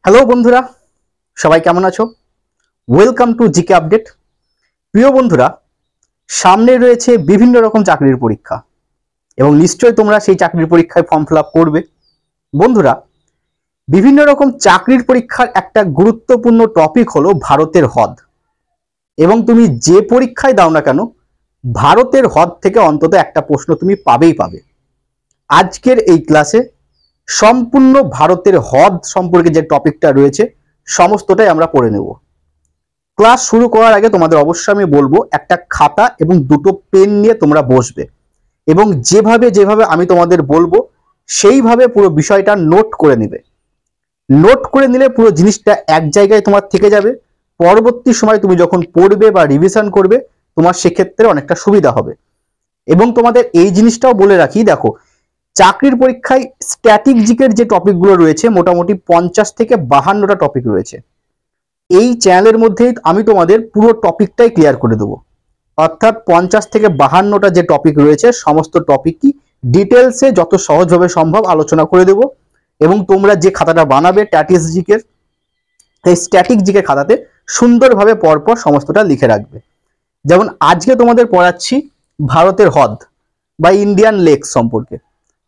Hello বন্ধুরা, সবাই কেমন আছো? Welcome to GK update. প্রিয় বন্ধুরা, সামনে রয়েছে বিভিন্ন রকম চাকরির পরীক্ষা এবং নিশ্চয়ই তোমরা সেই চাকরির পরীক্ষায় ফর্ম ফিল আপ করবে। বন্ধুরা, বিভিন্ন রকম চাকরির পরীক্ষার একটা গুরুত্বপূর্ণ টপিক হলো ভারতের হদ। এবং তুমি যে পরীক্ষায় দাও না কেন, ভারতের হদ থেকে অন্তত একটা প্রশ্ন তুমি পাবেই পাবে। আজকের এই ক্লাসে সম্পূর্ণ ভারতের হদ সম্পর্কে যে টপিকটা রয়েছে সমস্তটাই আমরা পড়ে নেব। ক্লাস শুরু করার আগে তোমাদের অবশ্যই আমি বলবো একটা খাতা এবং দুটো পেন নিয়ে তোমরা বসবে এবং যেভাবে যেভাবে আমি তোমাদের বলবো সেইভাবে পুরো বিষয়টা নোট করে নিবে। নোট করে নিলে পুরো জিনিসটা এক জায়গায় তোমার থেকে যাবে। পরবর্তী সময় তুমি যখন পড়বে বা রিভিশন করবে তোমার সেক্ষেত্রে অনেকটা সুবিধা হবে। এবং তোমাদের এই জিনিসটাও বলে রাখি, দেখো চাকরির পরীক্ষায় স্ট্যাটিক জিকের যে টপিকগুলো রয়েছে মোটামুটি 50 থেকে 52টা টপিক রয়েছে। এই চ্যানেলের মধ্যেই আমি তোমাদের পুরো টপিকটাই ক্লিয়ার করে দেবো। অর্থাৎ 50 থেকে 52টা যে টপিক রয়েছে সমস্ত টপিকই ডিটেলসে যত সহজভাবে সম্ভব আলোচনা করে দেব। এবং তোমরা যে খাতাটা বানাবে স্ট্যাটিক জিকের, এই স্ট্যাটিক জিকে খাতাতে সুন্দরভাবে পরপর সমস্তটা লিখে রাখবে। যেমন আজকে তোমাদের পড়াচ্ছি ভারতের হ্রদ বা ইন্ডিয়ান লেক সম্পর্কে।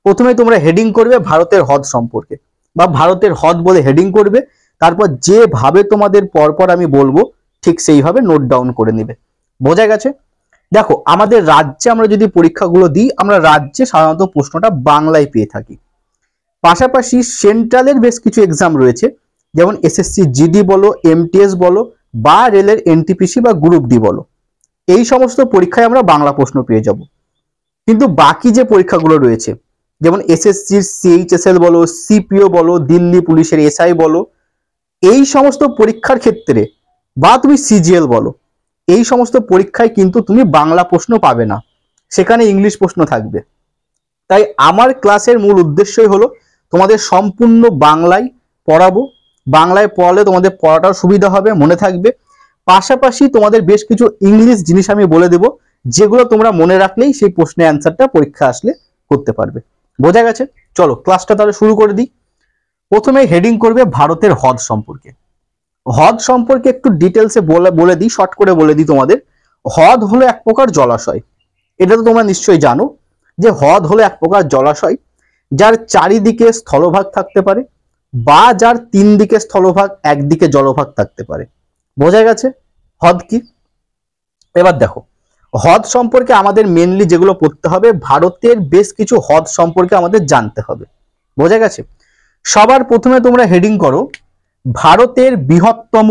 প্রথমে তোমরা হেডিং করবে ভারতের হ্রদ সম্পর্কে বা ভারতের হ্রদ বলে হেডিং করবে, তারপর যেভাবে তোমাদের পরপর আমি বলবো ঠিক সেইভাবে নোট ডাউন করে নেবে। বোঝা গেছে? দেখো, আমাদের রাজ্যে আমরা যদি পরীক্ষাগুলো দিই, আমরা রাজ্যে সাধারণত প্রশ্নটা বাংলায় পেয়ে থাকি। পাশাপাশি সেন্ট্রালের বেশ কিছু এক্সাম রয়েছে, যেমন এসএসসি জিডি বলো, এমটিএস বলো বা রেলের এনটিপিসি বা গ্রুপ ডি বলো, এই সমস্ত পরীক্ষায় আমরা বাংলা প্রশ্ন পেয়ে যাব। কিন্তু বাকি যে পরীক্ষাগুলো রয়েছে, যেমন এসএসসির সিএইচএসএল বলো, সিপিও বলো, দিল্লি পুলিশের এসআই বলো, এই সমস্ত পরীক্ষার ক্ষেত্রে বা তুমি সিজিএল বলো, এই সমস্ত পরীক্ষায় কিন্তু তুমি বাংলা প্রশ্ন পাবে না, সেখানে ইংলিশ প্রশ্ন থাকবে। তাই আমার ক্লাসের মূল উদ্দেশ্যই হলো তোমাদের সম্পূর্ণ বাংলায় পড়াবো। বাংলায় পড়ালে তোমাদের পড়াটাও সুবিধা হবে, মনে থাকবে। পাশাপাশি তোমাদের বেশ কিছু ইংলিশ জিনিস আমি বলে দেব, যেগুলো তোমরা মনে রাখলেই সেই প্রশ্নের অ্যান্সারটা পরীক্ষা আসলে করতে পারবে। বোঝা গেছে? চলো ক্লাসটা তাহলে শুরু করে দিই। প্রথমে হেডিং করবে ভারতের হ্রদ সম্পর্কে। হ্রদ সম্পর্কে একটু ডিটেলসে বলে দিই, শর্ট করে বলে দিই তোমাদের। হ্রদ হলো এক প্রকার জলাশয়। এটা তো তোমরা নিশ্চয়ই জানো যে হ্রদ হলো এক প্রকার জলাশয় যার চারিদিকে স্থলভাগ থাকতে পারে বা যার 3 দিকে স্থলভাগ, একদিকে জলভাগ থাকতে পারে। বোঝা গেছে হ্রদ কি? এবার দেখো, হ্রদ সম্পর্কে আমাদের মেনলি যেগুলো পড়তে হবে, ভারতের বেশ কিছু হ্রদ সম্পর্কে আমাদের জানতে হবে। বোঝা গেছে? সবার প্রথমে তোমরা হেডিং করো ভারতের বৃহত্তম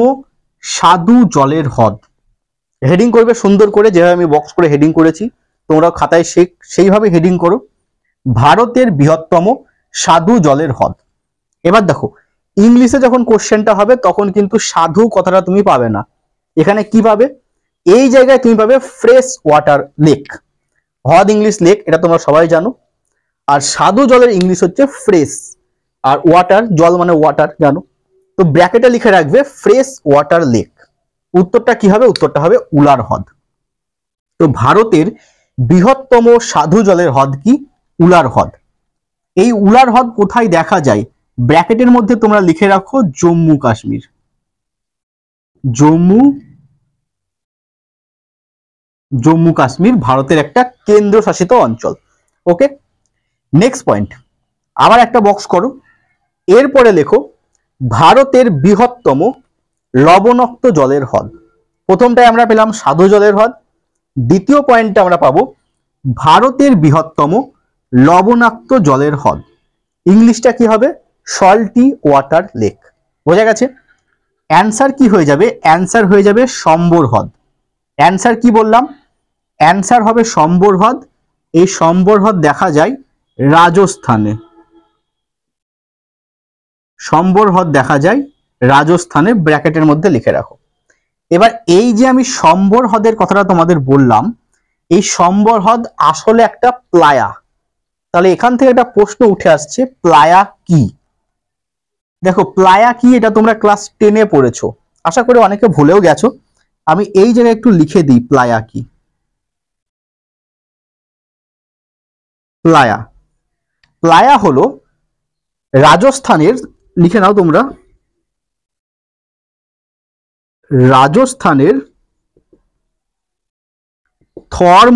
স্বাদু জলের হ্রদ। হেডিং করবে সুন্দর করে, যেভাবে আমি বক্স করে হেডিং করেছি তোমরা খাতায় সেইভাবে হেডিং করো, ভারতের বৃহত্তম স্বাদু জলের হ্রদ। এবার দেখো, ইংলিশে যখন কোশ্চেনটা হবে তখন কিন্তু সাধু কথাটা তুমি পাবে না। এখানে কি পাবে? এই জায়গায় তুমি পাবে ফ্রেশ ওয়াটার লেক। হ্রদ ইংলিশ লেক, এটা তোমরা সবাই জানো। আর স্বাদু জলের ইংলিশ হচ্ছে ফ্রেশ, আর ওয়াটার জল মানে ওয়াটার, জানো তো। ব্র্যাকেটে লিখে রাখবে ফ্রেশ ওয়াটার লেক। উত্তরটা কি হবে? উত্তরটা হবে উলার হ্রদ। তো ভারতের বৃহত্তম স্বাদু জলের হ্রদ কি? উলার হ্রদ। এই উলার হ্রদ কোথায় দেখা যায়? ব্র্যাকেটের মধ্যে তোমরা লিখে রাখো জম্মু কাশ্মীর। জম্মু কাশ্মীর ভারতের একটা কেন্দ্রশাসিত অঞ্চল। ওকে, নেক্সট পয়েন্ট। আবার একটা বক্স করো, এরপরে লেখো ভারতের বৃহত্তম লবণাক্ত জলের হ্রদ। প্রথমটায় আমরা পেলাম স্বাদু জলের হ্রদ, দ্বিতীয় পয়েন্টে আমরা পাবো ভারতের বৃহত্তম লবণাক্ত জলের হ্রদ। ইংলিশটা কি হবে? Salty water lake. বোঝা গেছে? অ্যান্সার কি হয়ে যাবে? অ্যান্সার হয়ে যাবে সম্বর হ্রদ। অ্যান্সার কি বললাম? অ্যান্সার হবে সম্বর হ্রদ। এই সম্বর হ্রদ দেখা যায় রাজস্থানে। সম্বর হ্রদ দেখা যায় রাজস্থানে, ব্র্যাকেটের মধ্যে লিখে রাখো। এবার এই যে আমি সম্বর হ্রদের কথাটা তোমাদের বললাম, এই সম্বর হ্রদ আসলে একটা প্লায়া। তাহলে এখান থেকে একটা প্রশ্ন উঠে আসছে, প্লায়া কি? দেখো, প্লায়া কি এটা তোমরা ক্লাস 10-এ পড়েছো, আশা করি অনেকে ভুলেও গেছো। আমি এই জায়গায় একটু লিখে দিই প্লায়া কি। প্লায়া, প্লায়া হলো রাজস্থানের, লিখে নাও তোমরা, রাজস্থানের থর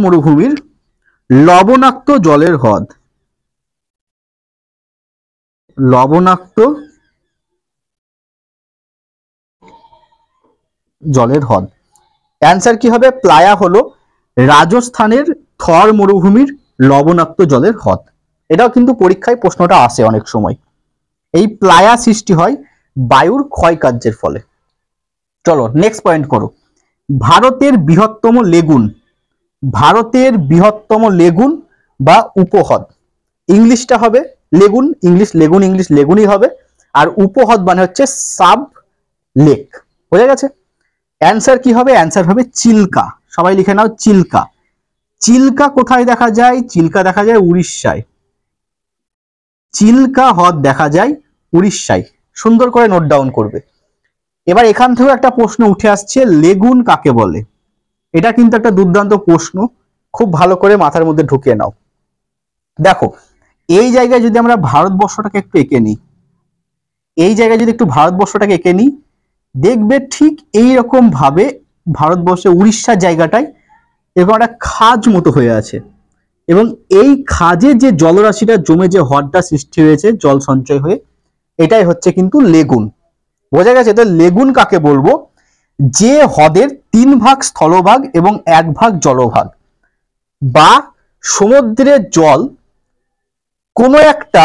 মরুভূমির লবণাক্ত জলের হ্রদ। লবণাক্ত জলের হ্রদ। অ্যান্সার কি হবে? প্লায়া হলো রাজস্থানের থর মরুভূমির লবণাক্ত জলের হ্রদ। এটাও কিন্তু পরীক্ষায় প্রশ্নটা আসে অনেক সময়। এই প্লায়া সৃষ্টি হয় বায়ুর ক্ষয়কার্যের ফলে। চলো নেক্সট পয়েন্ট করো। ভারতের বৃহত্তম লেগুন বা উপহ্রদ। ইংলিশটা হবে লেগুন, ইংলিশ লেগুনই হবে, আর উপহ্রদ মানে হচ্ছে সাব লেক। বোঝা গেছে? অ্যান্সার কি হবে? অ্যান্সার হবে চিল্কা। সবাই লিখে নাও চিল্কা। চিল্কা কোথায় দেখা যায়? চিল্কা দেখা যায় উড়িষ্যায়। চিল্কা হ্রদ দেখা যায় উড়িষ্যায়। সুন্দর করে নোট ডাউন করবে। এবার এখান থেকেও একটা প্রশ্ন উঠে আসছে, লেগুন কাকে বলে? এটা কিন্তু একটা দুর্দান্ত প্রশ্ন, খুব ভালো করে মাথার মধ্যে ঢুকিয়ে নাও। দেখো, এই জায়গায় যদি আমরা ভারতবর্ষটাকে একটু এঁকে নিই, দেখবে ঠিক এইরকম ভাবে ভারতবর্ষে উড়িষ্যার জায়গাটায় এরকম একটা খাজ মতো হয়ে আছে, এবং এই খাজে যে জলরাশিটা জমে যে হ্রদটা সৃষ্টি হয়েছে জল সঞ্চয় হয়ে, এটাই হচ্ছে কিন্তু লেগুন। বোঝা গেছে? তো লেগুন কাকে বলবো? যে হ্রদের 3 ভাগ স্থলভাগ এবং 1 ভাগ জলভাগ, বা সমুদ্রের জল কোনো একটা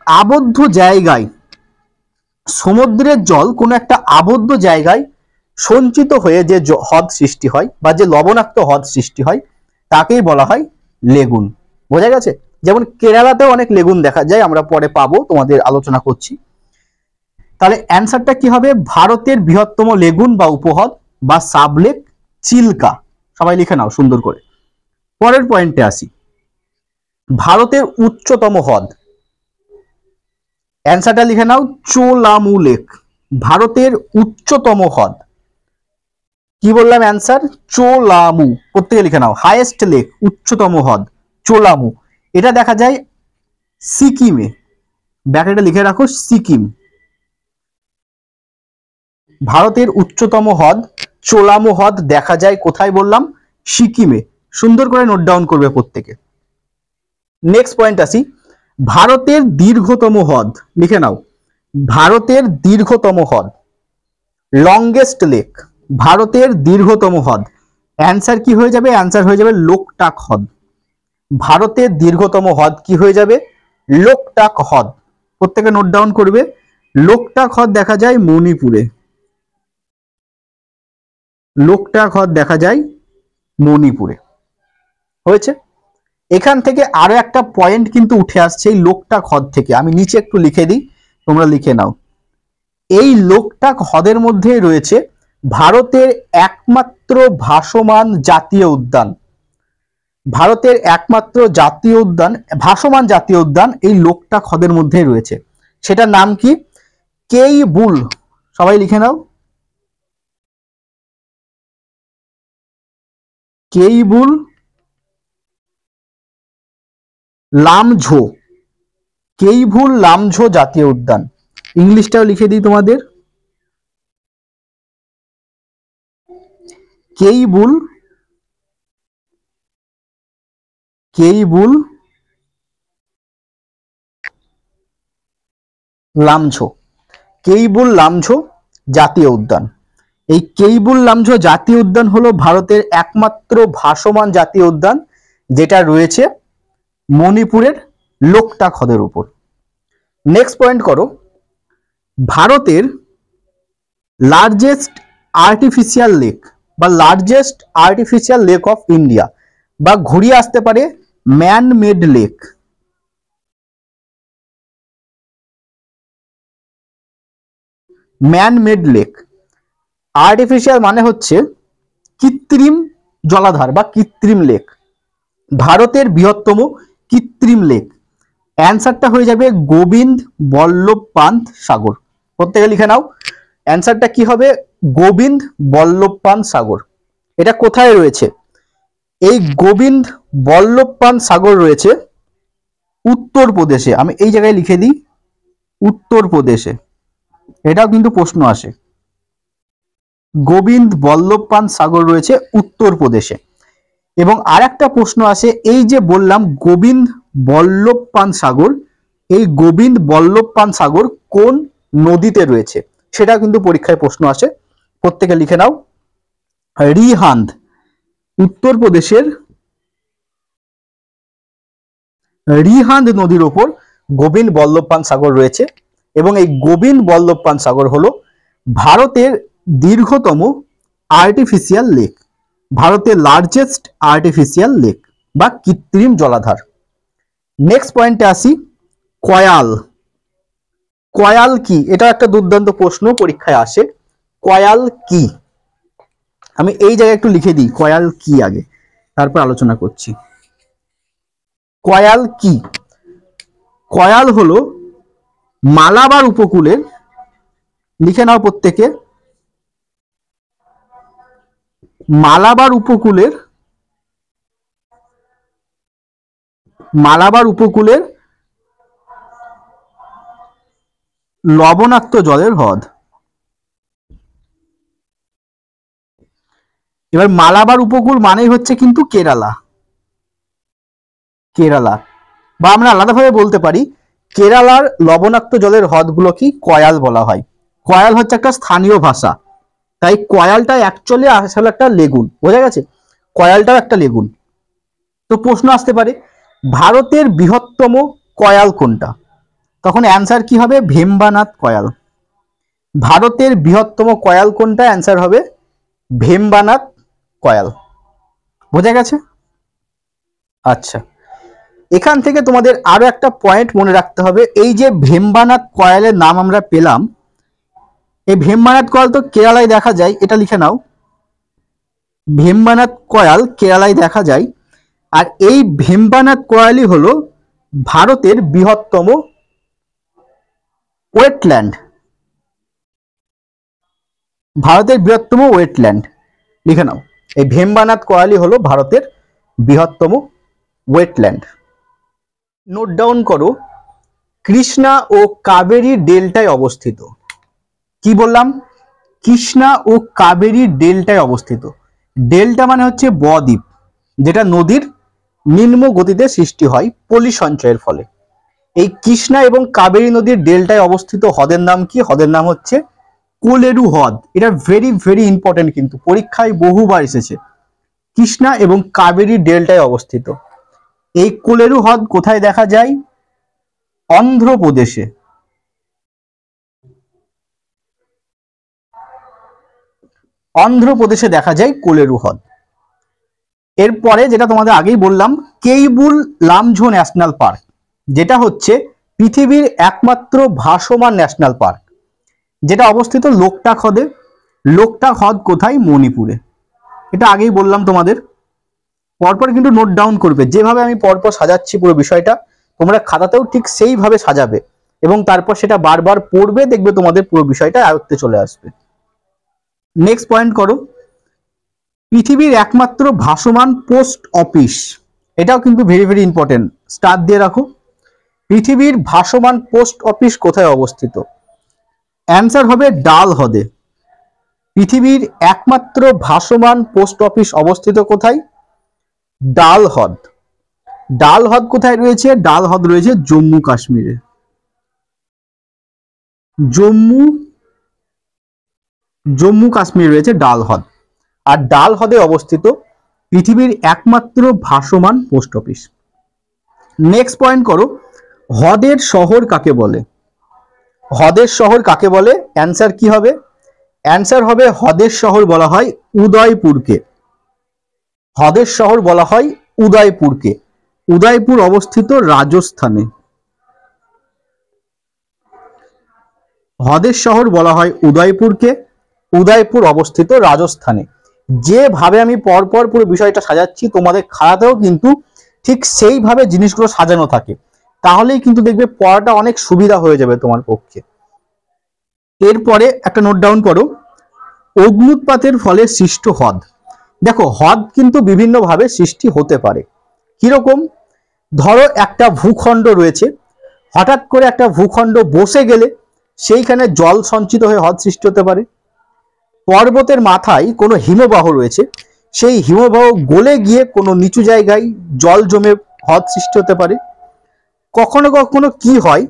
আবদ্ধ জায়গায়, সঞ্চিত হয়ে যে হ্রদ সৃষ্টি হয় বা যে লবণাক্ত হ্রদ সৃষ্টি হয় তাকেই বলা হয় লেগুন। বোঝা গেছে? যেমন কেরালাতেও অনেক লেগুন দেখা যায়, আমরা পরে পাবো, তোমাদের আলোচনা করছি। তাহলে অ্যান্সারটা কি হবে? ভারতের বৃহত্তম লেগুন বা উপহ্রদ বা সাবলেক চিল্কা। সবাই লিখে নাও সুন্দর করে। পরের পয়েন্টে আসি। ভারতের উচ্চতম হ্রদ। অ্যান্সারটা লিখে নাও চোলামু লেক। ভারতের উচ্চতম হ্রদ কি বললাম? অ্যান্সার চোলামু। প্রত্যেকে লিখে নাও, হাইয়েস্ট লেক, উচ্চতম হ্রদ চোলামু। এটা দেখা যায় সিকিমে। ব্যাকেটে লিখে রাখো সিকিম। ভারতের উচ্চতম হ্রদ চোলামু হ্রদ দেখা যায় কোথায় বললাম? সিকিমে। সুন্দর করে নোট ডাউন করবে প্রত্যেকে। নেক্সট পয়েন্ট আসি। ভারতের দীর্ঘতম হ্রদ লিখে নাও। ভারতের দীর্ঘতম হ্রদ, লংগেস্ট লেক। ভারতের দীর্ঘতম হ্রদ অ্যান্সার কি হয়ে যাবে? অ্যান্সার হয়ে যাবে লোকটাক হ্রদ। ভারতের দীর্ঘতম হ্রদ কি হয়ে যাবে? লোকটাক হ্রদ। প্রত্যেকে নোট ডাউন করবে। লোকটাক হ্রদ দেখা যায় মণিপুরে। লোকটাক হ্রদ দেখা যায় মণিপুরে। হয়েছে? এখান থেকে আরো একটা পয়েন্ট কিন্তু উঠে আসছে এই লোকটাক হ্রদ থেকে। আমি নিচে একটু লিখে দিই, তোমরা লিখে নাও। এই লোকটাক হ্রদের মধ্যে রয়েছে ভারতের একমাত্র ভাসমান জাতীয় উদ্যান। ভারতের একমাত্র জাতীয় উদ্যান, ভাসমান জাতীয় উদ্যান এই লোকটাক হ্রদের মধ্যে রয়েছে। সেটার নাম কি? কেইবুল। সবাই লিখে নাও কেইবুল লামঝো। কেইবুল লামঝো জাতীয় উদ্যান। ইংলিশটাও লিখে দিই তোমাদের, কেইবুল লামঝো। কেইবুল লামঝো জাতীয় উদ্যান। এই কেইবুল লামঝো জাতীয় উদ্যান হলো ভারতের একমাত্র ভাসমান জাতীয় উদ্যান, যেটা রয়েছে মণিপুরের লোকটাক হ্রদের উপর। নেক্সট পয়েন্ট করো। ভারতের লার্জেস্ট আর্টিফিশিয়াল লেক বা largest artificial lake of India, বা ঘুরিয়ে আসতে পারে man made lake. Man made lake, artificial মানে হচ্ছে কৃত্রিম জলাধার বা কৃত্রিম লেক। ভারতের বৃহত্তম কৃত্রিম লেক অ্যান্সারটা হয়ে যাবে গোবিন্দ বল্লভ পান্থ সাগর। প্রত্যেকে লিখে নাও, অ্যান্সারটা কি হবে? গোবিন্দ বল্লভ পান্থ সাগর। এটা কোথায় রয়েছে? এই গোবিন্দ বল্লভ পান্থ সাগর রয়েছে উত্তরপ্রদেশে। আমি এই জায়গায় লিখে দিই, উত্তরপ্রদেশে, এটাও কিন্তু প্রশ্ন আসে। গোবিন্দ বল্লভ পান্ত সাগর রয়েছে উত্তরপ্রদেশে। এবং আর একটা প্রশ্ন আসে, এই যে বললাম গোবিন্দ বল্লভ পান্ত সাগর, এই গোবিন্দ বল্লভ পান্ত সাগর কোন নদীতে রয়েছে, সেটা কিন্তু পরীক্ষায় প্রশ্ন আসে, প্রত্যেকে লিখে নাও। রিহান্দ, উত্তরপ্রদেশের রিহান্দ নদীর ওপর গোবিন্দ বল্লভ পান্ত সাগর রয়েছে। এবং এই গোবিন্দ বল্লভ পান্ত সাগর হলো ভারতের দীর্ঘতম আর্টিফিশিয়াল লেক, ভারতের লার্জেস্ট আর্টিফিশিয়াল লেক বা কৃত্রিম জলাধার। নেক্সট পয়েন্টে আসি, কয়াল। কয়াল কি? এটা একটা দুর্দান্ত প্রশ্ন, পরীক্ষায় আসে। কয়াল কি? আমি এই জায়গায় একটু লিখে দিই কয়াল কি আগে, তারপর আলোচনা করছি। কয়াল কি? কয়াল হলো মালাবার উপকূলের, লিখে নাও প্রত্যেকে, মালাবার উপকূলের লবণাক্ত জলের হ্রদ। এবার মালাবার উপকূল মানেই হচ্ছে কিন্তু কেরালা, কেরালা, বা আমরা আলাদাভাবে বলতে পারি কেরালার লবণাক্ত জলের হ্রদগুলো কি কয়াল বলা হয়। কয়াল হচ্ছে একটা স্থানীয় ভাষা, তাই কয়ালটা অ্যাকচুয়ালি আসলে একটা লেগুন, বোঝা গেছে? কয়ালটাও একটা লেগুন। তো প্রশ্ন আসতে পারে ভারতের বৃহত্তম কয়াল কোনটা, তখন অ্যান্সার কি হবে? ভেম্বানাথ কয়াল। ভারতের বৃহত্তম কয়াল কোনটা? অ্যান্সার হবে ভেম্বানাথ কয়াল। বোঝা গেছে? আচ্ছা, এখান থেকে তোমাদের আরো একটা পয়েন্ট মনে রাখতে হবে, এই যে ভেম্বানাথ কয়ালের নাম আমরা পেলাম, এই ভেম্বানাথ কয়াল তো কেরালায় দেখা যায়, এটা লিখে নাও, ভেম্বানাথ কয়াল কেরালায় দেখা যায়। আর এই ভেম্বানাথ কয়ালই হলো ভারতের বৃহত্তম ওয়েটল্যান্ড, ভারতের বৃহত্তম ওয়েটল্যান্ড, লিখে নাও। এই ভেম্বানাথ কয়ালই হলো ভারতের বৃহত্তম ওয়েটল্যান্ড। নোট ডাউন করো, কৃষ্ণা ও কাবেরী ডেল্টায় অবস্থিত। কি বললাম? কৃষ্ণা ও কাবেরী ডেল্টায় অবস্থিত। ডেল্টা মানে হচ্ছে বদ্বীপ, যেটা নদীর নিম্ন গতিতে সৃষ্টি হয় পলি সঞ্চয়ের ফলে। এই কৃষ্ণা এবং কাবেরী নদীর ডেল্টায় অবস্থিত হ্রদের নাম কি? হ্রদের নাম হচ্ছে কোলেরু হ্রদ। এটা ভেরি ভেরি ইম্পর্টেন্ট, কিন্তু পরীক্ষায় বহুবার এসেছে। কৃষ্ণা এবং কাবেরী ডেল্টায় অবস্থিত। এই কোলেরু হ্রদ কোথায় দেখা যায়? অন্ধ্রপ্রদেশে। অন্ধ্রপ্রদেশে দেখা যায় কোলেরু হ্রদ। এরপরে যেটা তোমাদের আগেই বললাম, কেইবুল লামজো ন্যাশনাল পার্ক, যেটা হচ্ছে পৃথিবীর একমাত্র ভাসমান ন্যাশনাল পার্ক, যেটা অবস্থিত লোকটাক হ্রদে। লোকটাক হ্রদ কোথায়? মণিপুরে। এটা আগেই বললাম তোমাদের। পরপর কিন্তু নোট ডাউন করবে, যেভাবে আমি পরপর সাজাচ্ছি পুরো বিষয়টা তোমরা খাতাতেও ঠিক সেইভাবে সাজাবে এবং তারপর সেটা বারবার পড়বে, দেখবে তোমাদের পুরো বিষয়টা আয়ত্তে চলে আসবে। নেক্সট পয়েন্ট করো, পৃথিবীর একমাত্র ভাসমান পোস্ট অফিস, এটাও কিন্তু ভেরি ভেরি ইম্পর্টেন্ট, স্টার দিয়ে রাখো। পৃথিবীর ভাসমান পোস্ট অফিস কোথায় অবস্থিত? অ্যান্সার হবে ডাল হ্রদে। পৃথিবীর একমাত্র ভাসমান পোস্ট অফিস অবস্থিত কোথায়? ডাল হ্রদ। ডাল হ্রদ কোথায় রয়েছে? ডাল হ্রদ রয়েছে জম্মু কাশ্মীরে। জম্মু কাশ্মীরে রয়েছে ডাল হ্রদ। আর ডাল হ্রদে অবস্থিত পৃথিবীর একমাত্র ভাসমান পোস্ট অফিস। নেক্সট পয়েন্ট করো, হ্রদের শহর কাকে বলে? হ্রদের শহর কাকে বলে? অ্যান্সার কি হবে? অ্যান্সার হবে হ্রদের শহর বলা হয় উদয়পুরকে। হ্রদের শহর বলা হয় উদয়পুরকে। উদয়পুর অবস্থিত রাজস্থানে। হ্রদের শহর বলা হয় উদয়পুরকে, উদয়পুর অবস্থিত রাজস্থানে। যেভাবে আমি পরপর পুরো বিষয়টা সাজাচ্ছি তোমাদের খাতাতেও কিন্তু ঠিক সেইভাবে জিনিসগুলো সাজানো থাকে, তাহলেই কিন্তু দেখবে পড়াটা অনেক সুবিধা হয়ে যাবে তোমার পক্ষে। এরপরে একটা নোট ডাউন করো, অগ্নুৎপাতের ফলে সৃষ্ট হ্রদ। দেখো, হ্রদ কিন্তু বিভিন্নভাবে সৃষ্টি হতে পারে। কিরকম? ধরো একটা ভূখণ্ড রয়েছে, হঠাৎ করে একটা ভূখণ্ড বসে গেলে সেইখানে জল সঞ্চিত হয়ে হ্রদ সৃষ্টি হতে পারে। পর্বতের মাথায় কোনো হিমবাহ রয়েছে, সেই হিমবাহ গলে গিয়ে কোনো নিচু জায়গায় জল জমে হ্রদ সৃষ্টি হতে পারে। কখনো কখনো কি হয়,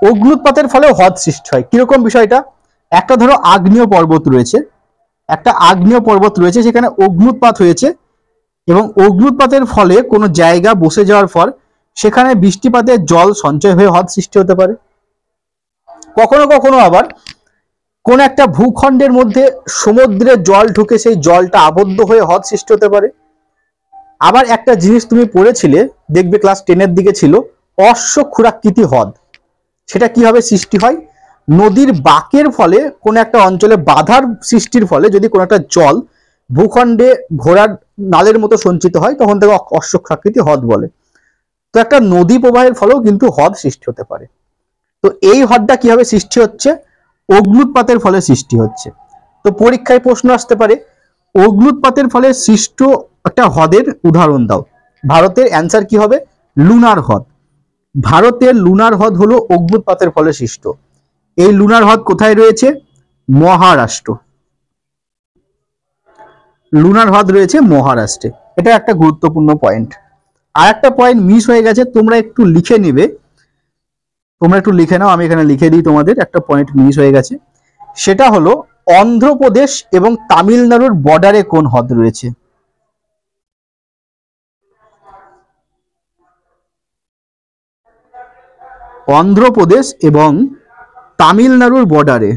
অগ্নুৎপাতের ফলে হ্রদ সৃষ্টি হয়। কিরকম বিষয়টা, একটা ধরো আগ্নেয় পর্বত রয়েছে, সেখানে অগ্নুৎপাত হয়েছে এবং অগ্নুৎপাতের ফলে কোনো জায়গা বসে যাওয়ার পর সেখানে বৃষ্টিপাতের জল সঞ্চয় হয়ে হ্রদ সৃষ্টি হতে পারে। কখনো কখনো আবার কোন একটা ভূখণ্ডের মধ্যে সমুদ্রের জল ঢুকে সেই জলটা আবদ্ধ হয়ে হ্রদ সৃষ্টি হতে পারে। আবার একটা জিনিস তুমি পড়েছিলে, দেখবে ক্লাস 10-এর দিকে ছিল, অশ্বক্ষুরাকৃতি হ্রদ। সেটা কিভাবে সৃষ্টি হয়, নদীর বাঁকের ফলে কোন একটা অঞ্চলে বাধার সৃষ্টির ফলে যদি কোনো একটা জল ভূখণ্ডে ঘোড়ার নালের মতো সঞ্চিত হয় তখন তাকে অশ্বক্ষুরাকৃতি হ্রদ বলে। তো একটা নদী প্রবাহের ফলেও কিন্তু হ্রদ সৃষ্টি হতে পারে। তো এই হ্রদটা কিভাবে সৃষ্টি হচ্ছে, অগ্নুৎপাতের ফলে সৃষ্টি হচ্ছে। তো পরীক্ষায় প্রশ্ন আসতে পারে, অগ্নুৎপাতের ফলে সৃষ্ট একটা হ্রদের উদাহরণ দাও। ভারতের অ্যান্সার কি হবে, লুনার হ্রদ। ভারতের লুনার হ্রদ হলো অগ্নুৎপাতের ফলে সৃষ্ট। এই লুনার হ্রদ কোথায় রয়েছে, মহারাষ্ট্র। লুনার হ্রদ রয়েছে মহারাষ্ট্রে। এটা একটা গুরুত্বপূর্ণ পয়েন্ট। আর একটা পয়েন্ট মিস হয়ে গেছে, তোমরা একটু লিখে নিবে, নাও, আমি এখানে লিখে দিই তোমাদের। একটা পয়েন্ট মিস হয়ে গেছে, সেটা হলো অন্ধ্রপ্রদেশ এবং তামিলনাড়ুর বর্ডারে কোন হ্রদ রয়েছে। অন্ধ্রপ্রদেশ এবং তামিলনাড়ুর বর্ডারে,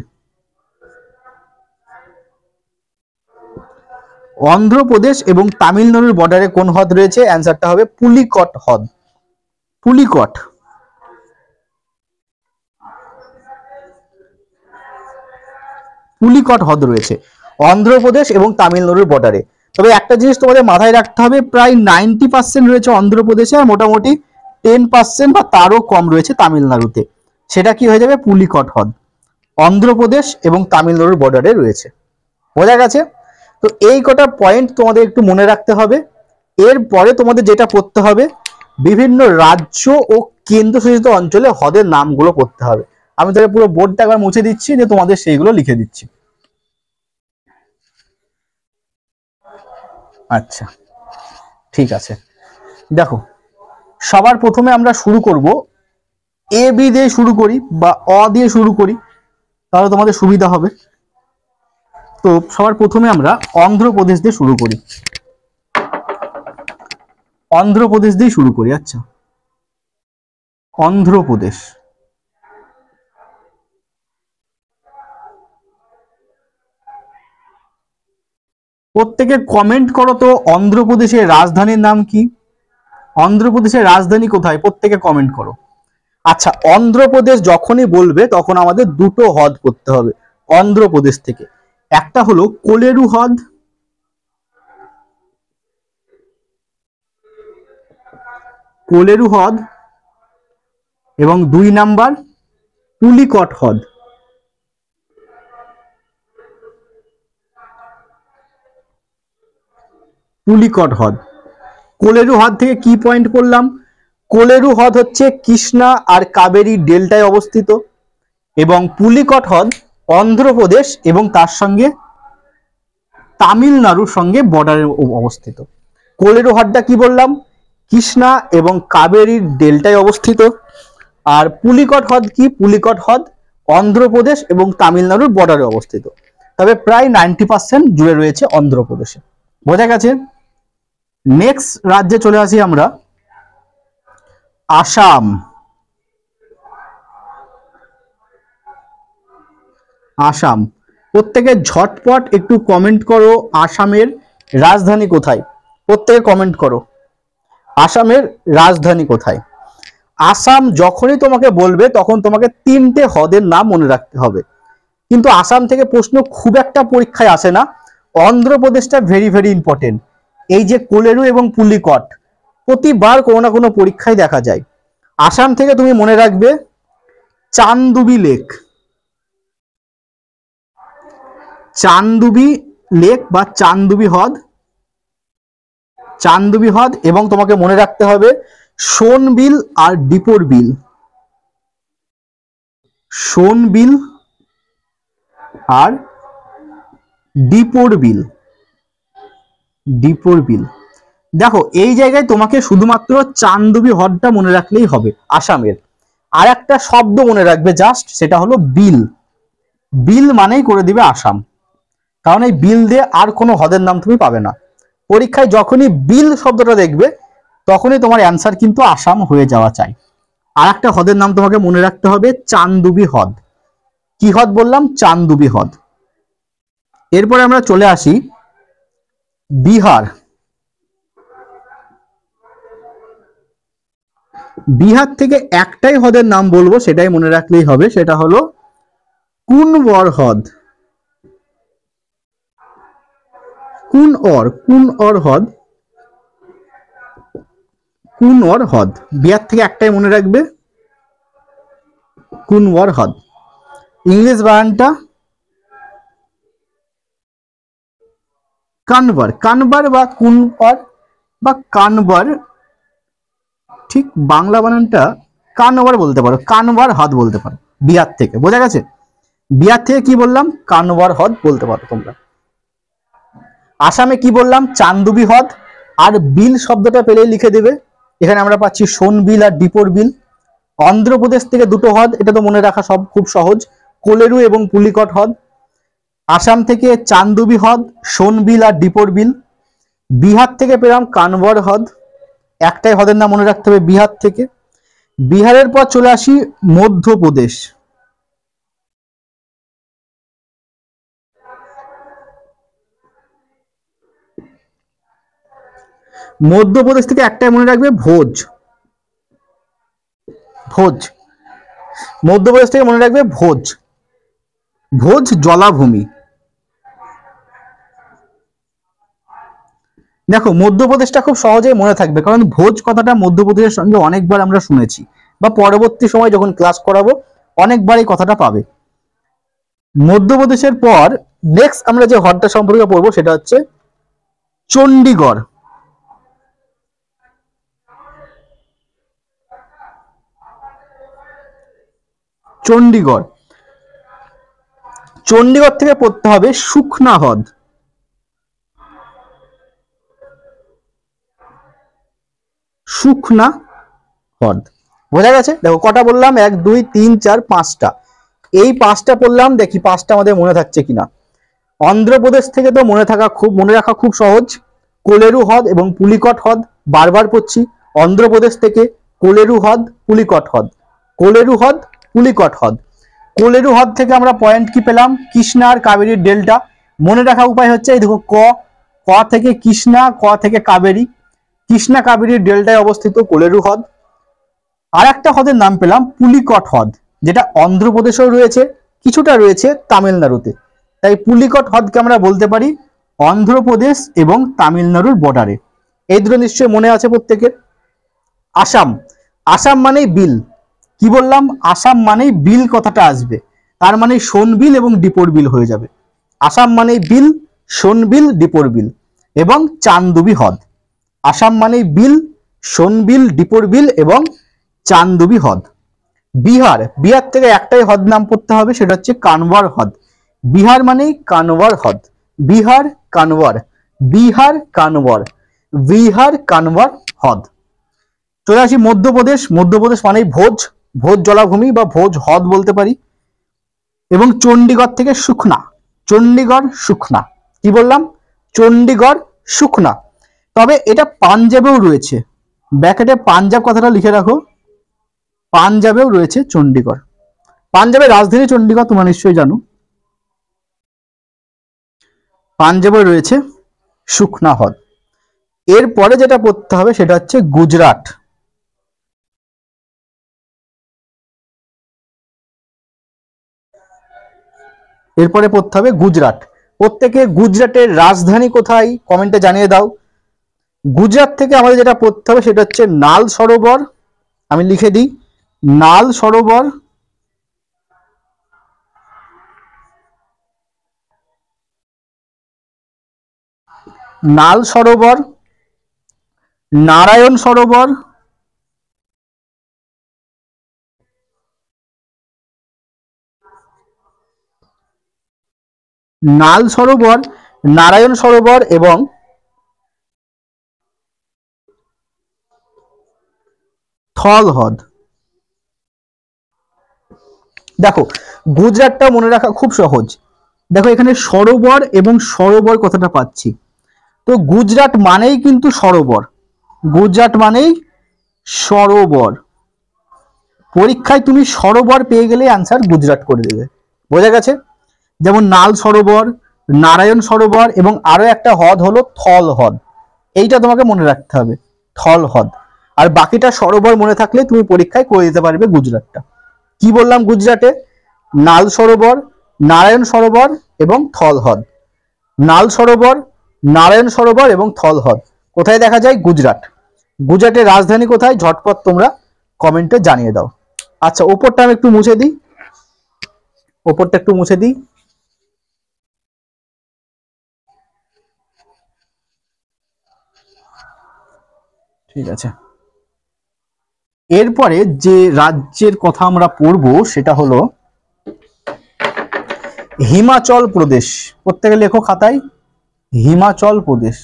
অন্ধ্রপ্রদেশ এবং তামিলনাড়ুর বর্ডারে কোন হ্রদ রয়েছে, অ্যান্সারটা হবে পুলিকট হ্রদ। পুলিকট। পুলিকট হ্রদ রয়েছে অন্ধ্রপ্রদেশ এবং তামিলনাড়ুর বর্ডারে। তবে একটা জিনিস তোমাদের মাথায় রাখতে হবে, প্রায় 90% রয়েছে অন্ধ্রপ্রদেশে আর মোটামুটি 10% বা তারও কম রয়েছে তামিলনাড়ুতে। সেটা কি হয়ে যাবে, পুলিকট হ্রদ। অন্ধ্রপ্রদেশ এবং তামিলনাড়ুর বর্ডারে রয়েছে। বোঝা গেছে? তো এই কটা পয়েন্ট তোমাদের একটু মনে রাখতে হবে। এরপরে তোমাদের যেটা পড়তে হবে, বিভিন্ন রাজ্য ও কেন্দ্রশাসিত অঞ্চলে হ্রদের নামগুলো পড়তে হবে। আমি তাহলে পুরো বোর্ডটা একবার মুছে দিচ্ছি, যে তোমাদের সেইগুলো লিখে দিচ্ছি। আচ্ছা, ঠিক আছে। দেখো, সবার প্রথমে আমরা শুরু করব এ বি দিয়ে শুরু করি বা অ দিয়ে শুরু করি, তাহলে তোমাদের সুবিধা হবে। তো সবার প্রথমে আমরা অন্ধ্রপ্রদেশ দিয়ে শুরু করি। অন্ধ্রপ্রদেশ দিয়ে শুরু করি। আচ্ছা, অন্ধ্রপ্রদেশ। প্রত্যেকে কমেন্ট করো তো, অন্ধ্রপ্রদেশের রাজধানীর নাম কি? অন্ধ্রপ্রদেশের রাজধানী কোথায়, প্রত্যেকে কমেন্ট করো। আচ্ছা, অন্ধ্রপ্রদেশ যখনই বলবে তখন আমাদের দুটো হ্রদ পড়তে হবে অন্ধ্রপ্রদেশ থেকে। একটা হলো কোলেরু হ্রদ, কোলেরু হ্রদ, এবং 2 নাম্বার পুলিকট হ্রদ। পুলিকট হ্রদ। কোলেরু হ্রদ থেকে কি পয়েন্ট করলাম, কোলেরু হ্রদ হচ্ছে কৃষ্ণা আর কাবেরী ডেল্টায় অবস্থিত, এবং পুলিকট হ্রদ অন্ধ্রপ্রদেশ এবং তার সঙ্গে তামিলনাড়ুর সঙ্গে বর্ডারে অবস্থিত। কোলেরু হ্রদটা কি বললাম, কৃষ্ণা এবং কাবেরীর ডেল্টায় অবস্থিত। আর পুলিকট হ্রদ কি, পুলিকট হ্রদ অন্ধ্রপ্রদেশ এবং তামিলনাড়ুর বর্ডারে অবস্থিত। তবে প্রায় 90% জুড়ে রয়েছে অন্ধ্রপ্রদেশে। বোঝা গেছে? নেক্সট রাজ্যে চলে আসি আমরা, আসাম। আসাম। প্রত্যেকে ঝটপট একটু কমেন্ট করো, আসামের রাজধানী কোথায়? প্রত্যেকে কমেন্ট করো, আসামের রাজধানী কোথায়? আসাম যখনই তোমাকে বলবে তখন তোমাকে 3টে হ্রদের নাম মনে রাখতে হবে। কিন্তু আসাম থেকে প্রশ্ন খুব একটা পরীক্ষায় আসে না। অন্ধ্রপ্রদেশটা ভেরি ভেরি ইম্পর্টেন্ট। এই যে কোলেরু এবং পুলিকট প্রতিবার কোনো না কোনো পরীক্ষায় দেখা যায়। আসাম থেকে তুমি মনে রাখবে চান্দুবি লেক, চান্দুবি লেক বা চান্দুবি হ্রদ, চান্দুবি হ্রদ। এবং তোমাকে মনে রাখতে হবে সোন বিল আর ডিপোর বিল, সোন বিল আর ডিপোর বিল, ডিপোর বিল। দেখো এই জায়গায় তোমাকে শুধুমাত্র চান্দুবি হ্রদটা মনে রাখলেই হবে আসামের। আর একটা শব্দ মনে রাখবে জাস্ট, সেটা হলো বিল। বিল মানেই করে দিবে আসাম, কারণ এই বিল দিয়ে আর কোনো হ্রদের নাম তুমি পাবে না। পরীক্ষায় যখনই বিল শব্দটা দেখবে তখনই তোমার অ্যান্সার কিন্তু আসাম হয়ে যাওয়া চাই। আর একটা হ্রদের নাম তোমাকে মনে রাখতে হবে, চান্দুবি হ্রদ। কি হ্রদ বললাম? চান্দুবি হ্রদ। এরপরে আমরা চলে আসি বিহার। বিহার থেকে একটাই হ্রদের নাম বলবো, সেটাই মনে রাখলেই হবে, সেটা হলো কুনওয়ার হ্রদ। কুনওয়ার হ্রদ, কুনওয়ার হ্রদ। বিহার থেকে একটাই মনে রাখবে, কুনওয়ার হ্রদ। ইংলিশ বানানটা কানবার, কানবার বা কুনওয়ার বা কানবার, ঠিক বাংলা বানানটা কানওয়ার বলতে পারো, কানওয়ার হ্রদ বলতে পারো। বিহার থেকে, বোঝা গেছে? বিহার থেকে কি বললাম? কানওয়ার হ্রদ বলতে পারো তোমরা। আসামে কি বললাম? চান্দুবি হ্রদ। আর বিল শব্দটা পেলেই লিখে দেবে। এখানে আমরা পাচ্ছি সোন বিল আর ডিপোর বিল। অন্ধ্রপ্রদেশ থেকে দুটো হ্রদ, এটা তো মনে রাখা সব খুব সহজ, কোলেরু এবং পুলিকট হ্রদ। আসাম থেকে চান্দুবি হ্রদ, সোন বিল আর ডিপোর বিল। বিহার থেকে পেলাম কানওয়ার হ্রদ। একটাই হ্রদের নাম মনে রাখতে হবে বিহার থেকে। বিহারের পর চলে আসি মধ্যপ্রদেশ। মধ্যপ্রদেশ থেকে একটাই মনে রাখবে, ভোজ। ভোজ, মধ্যপ্রদেশ থেকে মনে রাখবে ভোজ। ভোজ জলাভূমি। দেখো মধ্যপ্রদেশটা খুব সহজেই মনে থাকবে, কারণ ভোজ কথাটা মধ্যপ্রদেশের সঙ্গে অনেকবার আমরা শুনেছি, বা পরবর্তী সময় যখন ক্লাস করাবো অনেকবার এই কথাটা পাবে। মধ্যপ্রদেশের পর নেক্সট আমরা যে হ্রদটা সম্পর্কে পড়বো সেটা হচ্ছে চণ্ডীগড়। চণ্ডীগড়, চণ্ডীগড় থেকে পড়তে হবে সুখনা হ্রদ। সুখনা হ্রদ, বোঝা গেছে? দেখো কটা বললাম, 1 2 3 4 5টা। এই 5টা পড়লাম, দেখি 5টা আমাদের মনে থাকছে কিনা। অন্ধ্রপ্রদেশ থেকে তো মনে রাখা খুব সহজ, কোলেরু হ্রদ এবং পুলিকট হ্রদ। বারবার পড়ছি, অন্ধ্রপ্রদেশ থেকে কোলেরু হ্রদ, পুলিকট হ্রদ, কোলেরু হ্রদ, পুলিকট হ্রদ। কোলেরু হ্রদ থেকে আমরা পয়েন্ট কি পেলাম? কৃষ্ণা আর কাবেরীর ডেল্টা। মনে রাখা উপায় হচ্ছে এই দেখো, ক থেকে কৃষ্ণা, ক থেকে কাবেরী, কৃষ্ণা কাবেরীর ডেল্টায় অবস্থিত কোলেরু হ্রদ। আর একটা হ্রদের নাম পেলাম পুলিকট হ্রদ, যেটা অন্ধ্রপ্রদেশেও রয়েছে, কিছুটা রয়েছে তামিলনাড়ুতে। তাই পুলিকট হ্রদকে আমরা বলতে পারি অন্ধ্রপ্রদেশ এবং তামিলনাড়ুর বর্ডারে। এই দুটো নিশ্চয়ই মনে আছে প্রত্যেকের। আসাম, আসাম মানেই বিল। কি বললাম? আসাম মানেই বিল কথাটা আসবে, তার মানে সোন বিল এবং ডিপোর বিল হয়ে যাবে। আসাম মানেই বিল, সোন বিল, ডিপোর বিল এবং চান্দুবি হ্রদ। আসাম মানেই বিল, সোন বিল, ডিপোর বিল এবং চান্দুবি হ্রদ। বিহার, বিহার থেকে একটাই হ্রদ নাম পড়তে হবে, সেটা হচ্ছে কানওয়ার হ্রদ। বিহার মানেই কানওয়ার হ্রদ। বিহার কানওয়ার, বিহার কানওয়ার, বিহার কানওয়ার হ্রদ। চলে আসি মধ্যপ্রদেশ। মধ্যপ্রদেশ মানেই ভোজ, ভোজ জলাভূমি বা ভোজ হ্রদ বলতে পারি। এবং চণ্ডীগড় থেকে সুখনা, চণ্ডীগড় সুখনা। কি বললাম? চণ্ডীগড় সুখনা। তবে এটা পাঞ্জাবেও রয়েছে, ব্র্যাকেটে পাঞ্জাব কথাটা লিখে রাখো, পাঞ্জাবেও রয়েছে চণ্ডীগড়। পাঞ্জাবের রাজধানী চণ্ডীগড়, তোমরা নিশ্চয়ই জানো। পাঞ্জাবে রয়েছে সুখনা হ্রদ। এরপরে যেটা পড়তে হবে সেটা হচ্ছে গুজরাট। এরপরে পড়তে হবে গুজরাট। প্রত্যেকে গুজরাটের রাজধানী কোথায় কমেন্টে জানিয়ে দাও। গুজরাট থেকে আমাদের যেটা পড়তে হবে সেটা হচ্ছে নাল সরোবর। আমি লিখে দিই, নাল সরোবর, নাল সরোবর, নারায়ণ সরোবর, নাল সরোবর, নারায়ণ সরোবর এবং থল হ্রদ। দেখো গুজরাটটা মনে রাখা খুব সহজ। দেখো এখানে সরোবর এবং সরোবর কথাটা পাচ্ছি, তো গুজরাট মানেই কিন্তু সরোবর, গুজরাট মানেই সরোবর। পরীক্ষায় তুমি সরোবর পেয়ে গেলে আনসার গুজরাট করে দেবে, বোঝা গেছে? যেমন নাল সরোবর, নারায়ণ সরোবর এবং আরো একটা হ্রদ হলো থল হ্রদ, এইটা তোমাকে মনে রাখতে হবে, থল হ্রদ। আর বাকিটা সরোবর মনে থাকলে তুমি পরীক্ষায় করে দিতে পারবে গুজরাটটা। কি বললাম? গুজরাটে নাল সরোবর, নারায়ণ সরোবর এবং থল হ্রদ। নাল সরোবর, নারায়ণ সরোবর এবং থল হ্রদ কোথায় দেখা যায়? গুজরাট। গুজরাটের রাজধানী কোথায়? ঝটপট তোমরা কমেন্টে জানিয়ে দাও। আচ্ছা ওপরটা আমি একটু মুছে দিই, ওপরটা একটু মুছে দিই। ঠিক আছে, এরপরে যে রাজ্যের কথা আমরা পড়বো সেটা হলো হিমাচল প্রদেশ। প্রত্যেকে লেখো খাতায় হিমাচল প্রদেশ।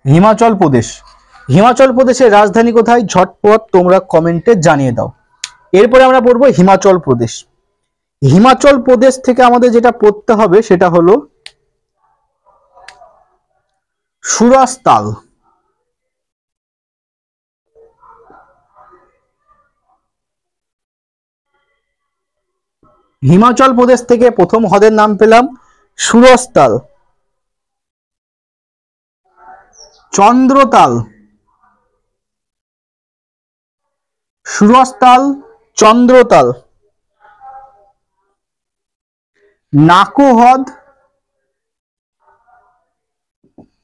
হিমাচল প্রদেশ, হিমাচল প্রদেশের রাজধানী কোথায়? ঝটপট তোমরা কমেন্টে জানিয়ে দাও। এরপরে আমরা পড়বো হিমাচল প্রদেশ। হিমাচল প্রদেশ থেকে আমাদের যেটা পড়তে হবে সেটা হলো সুরসতাল। হিমাচল প্রদেশ থেকে প্রথম হ্রদের নাম পেলাম সুরসতাল। চন্দ্রতাল, সুরসতাল, চন্দ্রতাল, নাকো হ্রদ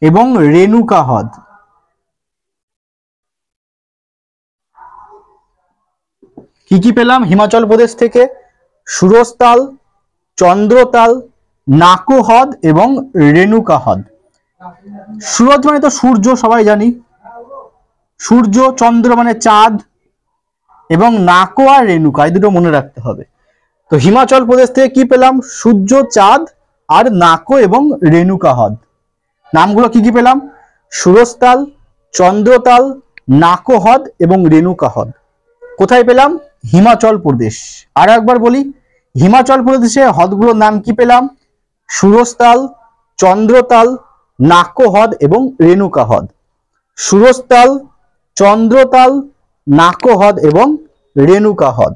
এবং রেণুকা হ্রদ। কি কি পেলাম হিমাচল প্রদেশ থেকে? সুরসতাল, চন্দ্রতাল, নাকো হ্রদ এবং রেণুকা হ্রদ। সুরজ মানে তো সূর্য, সবাই জানি, সূর্য, চন্দ্র মানে চাঁদ, এবং নাকো আর রেণুকা এই দুটো মনে রাখতে হবে। তো হিমাচল প্রদেশ থেকে কি পেলাম? সূর্য, চাঁদ আর নাকো এবং রেণুকা হ্রদ। নামগুলো কি কি পেলাম? সুরসতাল, চন্দ্রতাল, নাকো হ্রদ এবং রেণুকা হ্রদ। কোথায় পেলাম? হিমাচল প্রদেশ। আর একবার বলি, হিমাচল প্রদেশে হ্রদগুলোর নাম কি পেলাম? সুরসতাল, চন্দ্রতাল, নাকো হ্রদ এবং রেণুকা হ্রদ। সুরসতাল, চন্দ্রতাল, নাকো হ্রদ এবং রেণুকা হ্রদ।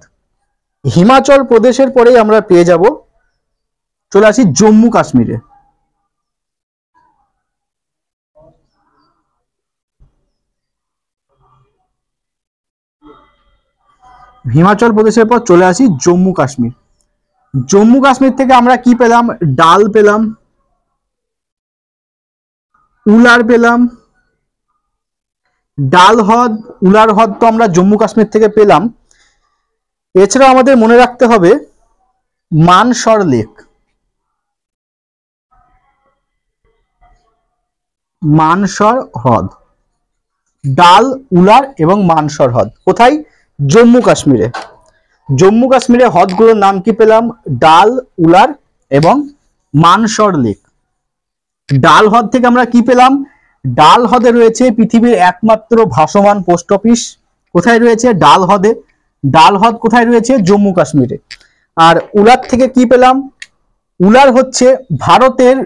হিমাচল প্রদেশের পরেই আমরা পেয়ে যাব, চলে আসি জম্মু কাশ্মীরে। হিমাচল প্রদেশের পর চলে আসি জম্মু কাশ্মীর। জম্মু কাশ্মীর থেকে আমরা কি পেলাম? ডাল পেলাম, উলার পেলাম। ডাল হ্রদ, উলার হ্রদ তো আমরা জম্মু কাশ্মীর থেকে পেলাম। এছাড়া আমাদের মনে রাখতে হবে মানসর লেক, মানসর হ্রদ। ডাল, উলার এবং মানসর হ্রদ কোথায়? জম্মু কাশ্মীরে। জম্মু কাশ্মীরে হ্রদগুলোর নাম কি পেলাম? ডাল, উলার এবং মানসর লেক। ডাল হ্রদ থেকে আমরা কি পেলাম? ডাল হ্রদে রয়েছে পৃথিবীর একমাত্র ভাসমান পোস্ট অফিস। কোথায় রয়েছে? ডাল হ্রদে। ডাল হ্রদ কোথায় রয়েছে? জম্মু কাশ্মীরে। আর উলার থেকে কি পেলাম? উলার হচ্ছে ভারতের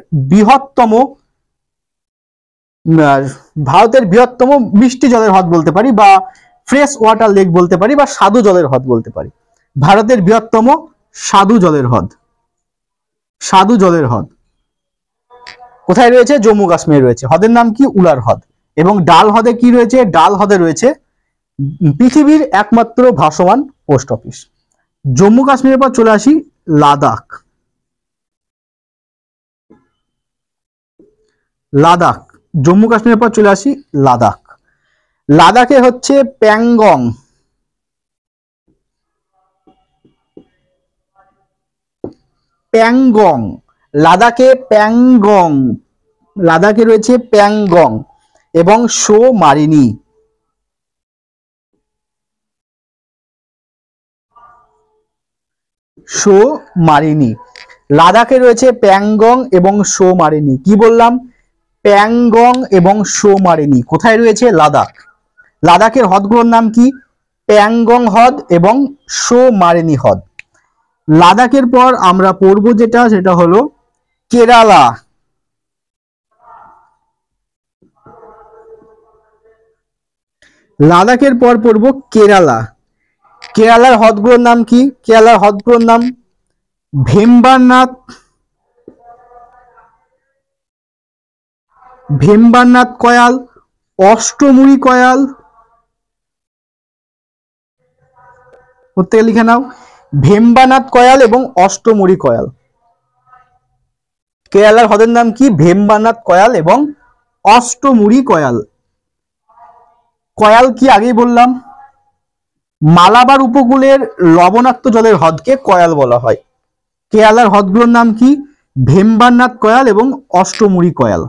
বৃহত্তম মিষ্টি জলের হ্রদ বলতে পারি, বা ফ্রেশ ওয়াটার লেক বলতে পারি, বা স্বাদু জলের হ্রদ বলতে পারি। ভারতের বৃহত্তম স্বাদু জলের হ্রদ। স্বাদু জলের হ্রদ কোথায় রয়েছে? জম্মু কাশ্মীরে রয়েছে। হ্রদের নাম কি? উলার হ্রদ। এবং ডাল হ্রদে কি রয়েছে? ডাল হ্রদে রয়েছে পৃথিবীর একমাত্র ভাসমান পোস্ট অফিস। জম্মু কাশ্মীরের পর চলে আসি লাদাখ। লাদাখ, জম্মু কাশ্মীরের পর চলে আসি লাদাখ। লাদাখে হচ্ছে প্যাংগং, প্যাংগং, লাদাখে প্যাংগং, লাদাখে রয়েছে প্যাংগং এবং শো মারিনি। সৌমারিনী। লাদাখে রয়েছে প্যাংগং এবং সৌমারিনী। কি বললাম? প্যাংগং এবং সৌমারিনী কোথায় রয়েছে? লাদাখ। লাদাখের হ্রদগুলোর নাম কি? প্যাংগং হ্রদ এবং সৌমারিনী হ্রদ। লাদাখের পর আমরা পড়ব যেটা, সেটা হলো কেরালা। লাদাখের পর পড়ব কেরালা। কেরালার হ্রদগুলোর নাম কি? কেরালার হ্রদগুলোর নাম ভেম্বারনাথ, ভেম্বারনাথ কয়াল, অষ্টমুড়ি কয়াল, প্রত্যেকে লিখে নাও, ভেম্বানাথ কয়াল এবং অষ্টমুড়ি কয়াল। কেরালার হ্রদের নাম কি? ভেম্বানাথ কয়াল এবং অষ্টমুড়ি কয়াল। কয়াল কি আগেই বললাম। মালাবার উপকূলের লবণাক্ত জলের হ্রদকে কয়াল বলা হয়। কেরালার হ্রদগুলোর নাম কি? ভেম্বানাথ কয়াল এবং অষ্টমুড়ি কয়াল।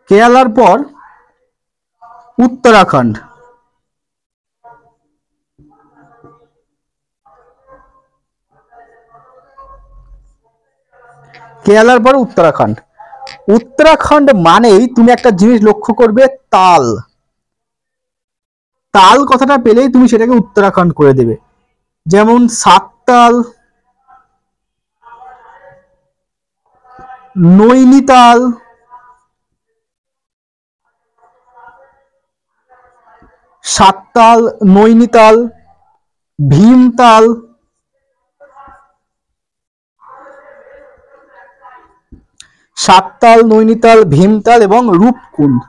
কেরালার পর উত্তরাখণ্ড। কেরালার পর উত্তরাখণ্ড। উত্তরাখণ্ড মানেই তুমি একটা জিনিস লক্ষ্য করবে, তাল। তাল কথাটা পেলেই তুমি সেটাকে উত্তরাখণ্ড করে দেবে। যেমন সাততাল, নৈনিতাল, সাততাল, নৈনিতাল, ভীমতাল, সাততাল, নৈনিতাল, ভীমতাল এবং রূপকুণ্ড।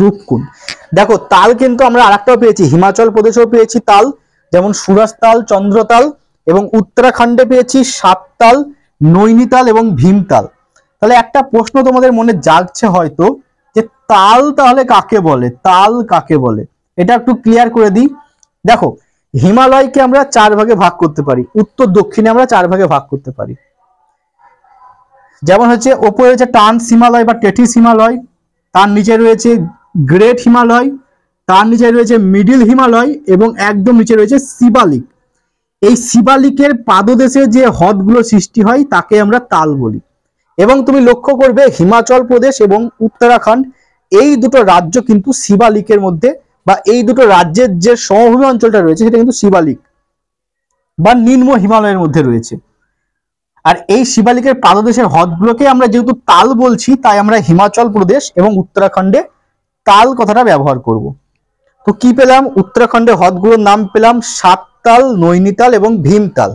রূপকুণ্ড। দেখো তাল কিন্তু আমরা আরেকটাও পেয়েছি, হিমাচল প্রদেশেও পেয়েছি তাল, যেমন সুরজতাল, চন্দ্রতাল, এবং উত্তরাখণ্ডে পেয়েছি সাততাল, নৈনিতাল এবং ভীমতাল। তাহলে একটা প্রশ্ন তোমাদের মনে জাগছে হয়তো, যে তাল তাহলে কাকে বলে? তাল কাকে বলে? এটা একটু ক্লিয়ার করে দিই। দেখো হিমালয়কে আমরা 4 ভাগে ভাগ করতে পারি, উত্তর দক্ষিণে আমরা 4 ভাগে ভাগ করতে পারি। যেমন হচ্ছে ওপরে হচ্ছে ট্রান্স হিমালয় বা টেথিস হিমালয়, তার নিচে রয়েছে গ্রেট হিমালয়, তার নিচে রয়েছে মিডিল হিমালয় এবং একদম নিচে রয়েছে শিবালিক। এই শিবালিকের পাদদেশে যে হ্রদগুলো সৃষ্টি হয় তাকে আমরা তাল বলি। এবং তুমি লক্ষ্য করবে হিমাচল প্রদেশ এবং উত্তরাখণ্ড এই দুটো রাজ্য কিন্তু শিবালিকের মধ্যে, বা এই দুটো রাজ্যের যে সমভূমি অঞ্চলটা রয়েছে সেটা কিন্তু শিবালিক বা নিম্ন হিমালয়ের মধ্যে রয়েছে। আর এই শিবালিকের পাদদেশের হ্রদগুলোকে আমরা যেহেতু তাল বলছি, তাই আমরা হিমাচল প্রদেশ এবং উত্তরাখণ্ডে তাল কথাটা ব্যবহার করব। তো কি পেলাম? উত্তরাখণ্ডের হ্রদগুলোর নাম পেলাম সাততাল, নৈনিতাল এবং ভীমতাল।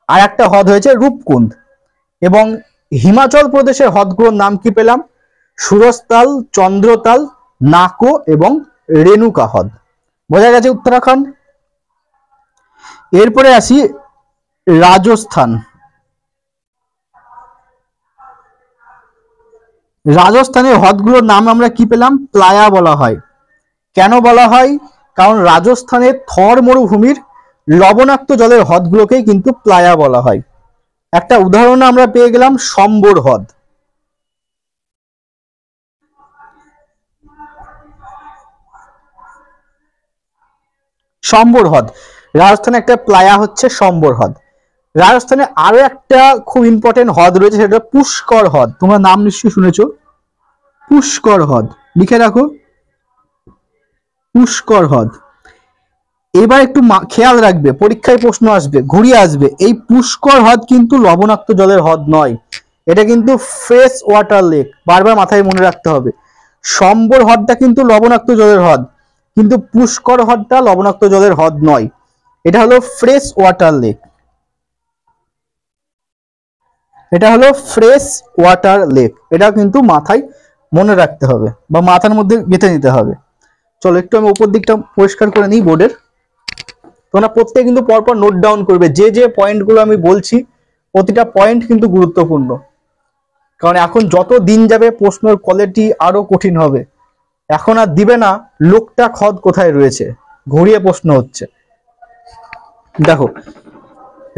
আর একটা হ্রদ হয়েছে রূপকুণ্ড। এবং হিমাচল প্রদেশের হ্রদগুলোর নাম কি পেলাম? সুরজতাল, চন্দ্রতাল, নাকো এবং রেণুকা হ্রদ। বোঝা গেছে উত্তরাখণ্ড। এরপরে আসি রাজস্থান। রাজস্থানের হ্রদগুলোর নাম আমরা কি পেলাম? প্লায়া বলা হয়। কেন বলা হয়? কারণ রাজস্থানের থর মরুভূমির লবণাক্ত জলের হ্রদগুলোকেই কিন্তু প্লায়া বলা হয়। একটা উদাহরণ আমরা পেয়ে গেলাম সম্বর হ্রদ। সম্বর হ্রদ রাজস্থানে একটা প্লায়া হচ্ছে সম্বর হ্রদ। রাজস্থানে আরো একটা খুব ইম্পর্টেন্ট হ্রদ রয়েছে, সেটা পুষ্কর হ্রদ। তোমরা নাম নিশ্চয়ই শুনেছো, পুষ্কর হ্রদ। লিখে রাখো, পুষ্কর হ্রদ। এবার একটু খেয়াল রাখবে, পরীক্ষায় প্রশ্ন আসবে, ঘুরিয়ে আসবে, এই পুষ্কর হ্রদ কিন্তু লবণাক্ত জলের হ্রদ নয়, এটা কিন্তু ফ্রেশ ওয়াটার লেক। বারবার মাথায় মনে রাখতে হবে, সম্বর হ্রদটা কিন্তু লবণাক্ত জলের হ্রদ, কিন্তু পুষ্কর হ্রদটা লবণাক্ত জলের হ্রদ নয়, এটা হলো ফ্রেশ ওয়াটার লেক। এটা হলো ফ্রেশ ওয়াটার লেক, এটা কিন্তু মাথায় মনে রাখতে হবে বা মাথার মধ্যে গেঁথে নিতে হবে। চলো একটু আমি উপর দিকটা পরিষ্কার করে নিই বোর্ডের। তোমরা প্রত্যেকে কিন্তু পরপর নোট ডাউন করবে, যে যে পয়েন্টগুলো আমি বলছি প্রতিটা পয়েন্ট কিন্তু গুরুত্বপূর্ণ। কারণ এখন যত দিন যাবে প্রশ্নের কোয়ালিটি আরো কঠিন হবে। এখন আর দিবে না লোকটা খদ কোথায় রয়েছে, ঘুরিয়ে প্রশ্ন হচ্ছে। দেখো